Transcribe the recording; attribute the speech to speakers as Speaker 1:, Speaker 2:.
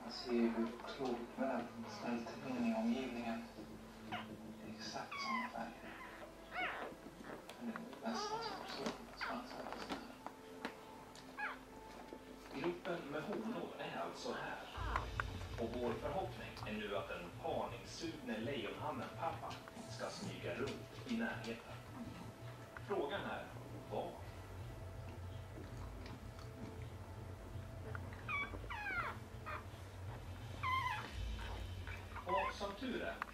Speaker 1: Man ser ju hur otroligt väl den smälter in i omgivningen. Det är exakt samma färger. Men det är nästan som solsmansar.
Speaker 2: Gruppen med honor är alltså här. Och vår förhoppning är nu att den parningssugne lejonhannen pappa ska smyga runt i närheten. Frågan är var? Och som tur är